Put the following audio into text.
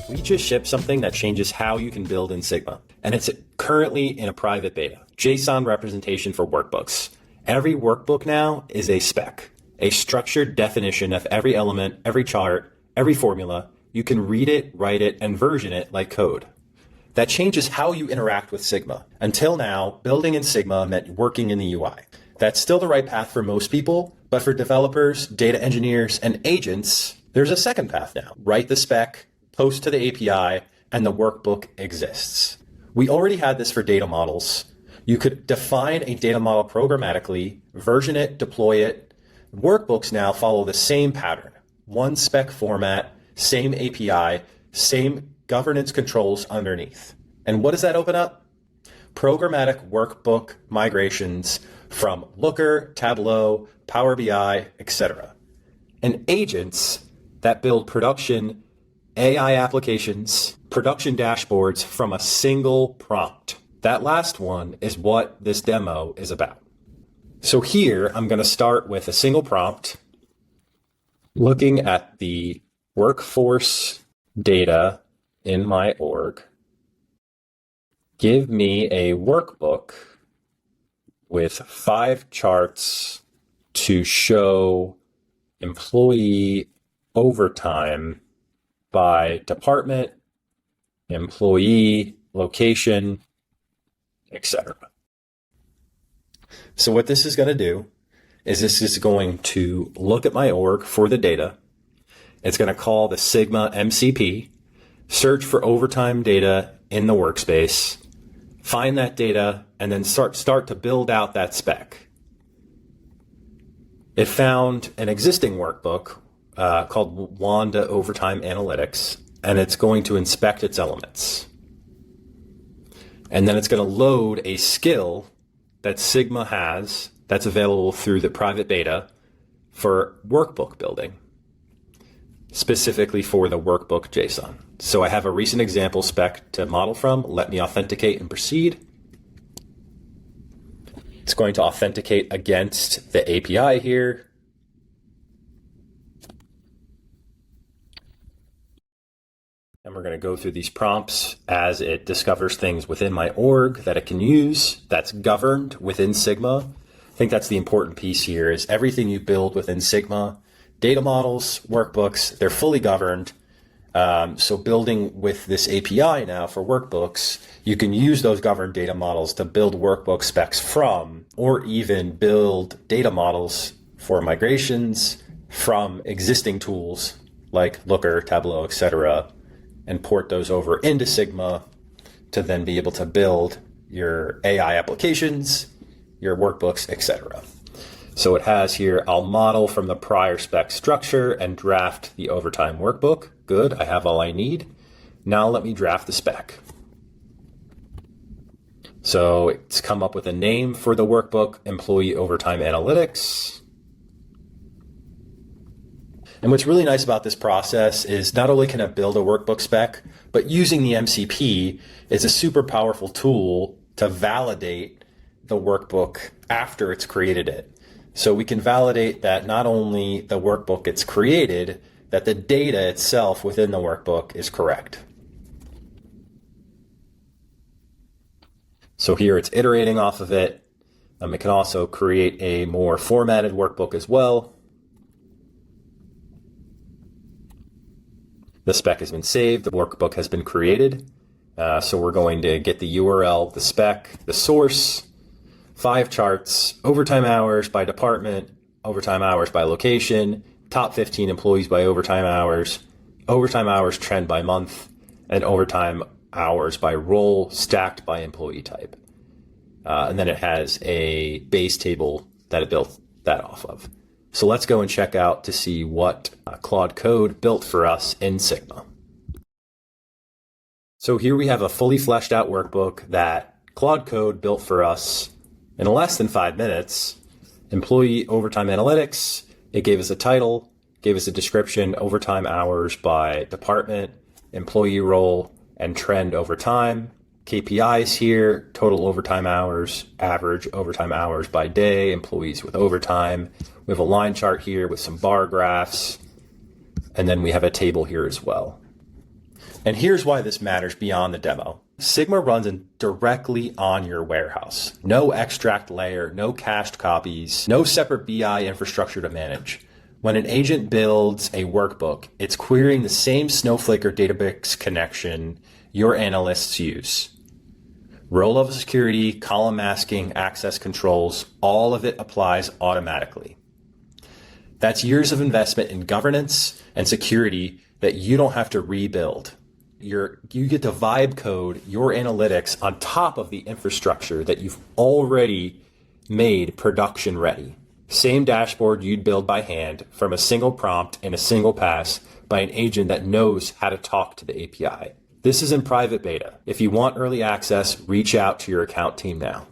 We just shipped something that changes how you can build in Sigma, and it's currently in a private beta. JSON representation for workbooks. Every workbook now is a spec, a structured definition of every element, every chart, every formula. You can read it, write it, and version it like code. That changes how you interact with Sigma. Until now, building in Sigma meant working in the UI. That's still the right path for most people, but for developers, data engineers, and agents, there's a second path now. Write the spec, post to the API, and the workbook exists. We already had this for data models. You could define a data model programmatically, version it, deploy it. Workbooks now follow the same pattern. One spec format, same API, same governance controls underneath. And what does that open up? Programmatic workbook migrations from Looker, Tableau, Power BI, etc. And agents that build production AI applications, production dashboards from a single prompt. That last one is what this demo is about. So here, I'm going to start with a single prompt, looking at the workforce data in my org. Give me a workbook with 5 charts to show employee overtime by department, employee, location, etc. So what this is going to do is this is going to look at my org for the data. It's going to call the Sigma MCP, search for overtime data in the workspace, find that data, and then start to build out that spec. It found an existing workbook called Wanda Overtime Analytics, and it's going to inspect its elements. And then it's going to load a skill that Sigma has that's available through the private beta for workbook building, specifically for the workbook JSON. So I have a recent example spec to model from. Let me authenticate and proceed. It's going to authenticate against the API here. And we're going to go through these prompts as it discovers things within my org that it can use that's governed within Sigma. I think that's the important piece here is everything you build within Sigma, data models, workbooks, they're fully governed. So building with this API now for workbooks, you can use those governed data models to build workbook specs from, or even build data models for migrations from existing tools like Looker, Tableau, etc., and port those over into Sigma to then be able to build your AI applications, your workbooks, etc. So it has here, I'll model from the prior spec structure and draft the overtime workbook. Good, I have all I need. Now let me draft the spec. So it's come up with a name for the workbook, Employee Overtime Analytics. And what's really nice about this process is not only can it build a workbook spec, but using the MCP is a super powerful tool to validate the workbook after it's created it. So we can validate that not only the workbook gets created, that the data itself within the workbook is correct. So here it's iterating off of it. It can also create a more formatted workbook as well. The spec has been saved, the workbook has been created. So we're going to get the URL, the spec, the source, 5 charts, overtime hours by department, overtime hours by location, top 15 employees by overtime hours trend by month, and overtime hours by role stacked by employee type. And then it has a base table that it built that off of. So let's go and check out to see what Claude Code built for us in Sigma. So here we have a fully fleshed out workbook that Claude Code built for us in less than 5 minutes. Employee Overtime Analytics, it gave us a title, gave us a description, overtime hours by department, employee role, and trend over time. KPIs here, total overtime hours, average overtime hours by day, employees with overtime. We have a line chart here with some bar graphs, and then we have a table here as well. And here's why this matters beyond the demo. Sigma runs directly on your warehouse. No extract layer, no cached copies, no separate BI infrastructure to manage. When an agent builds a workbook, it's querying the same Snowflake or Databricks connection your analysts use. Row-level security, column masking, access controls, all of it applies automatically. That's years of investment in governance and security that you don't have to rebuild. You get to vibe code your analytics on top of the infrastructure that you've already made production ready. Same dashboard you'd build by hand from a single prompt in a single pass by an agent that knows how to talk to the API. This is in private beta. If you want early access, reach out to your account team now.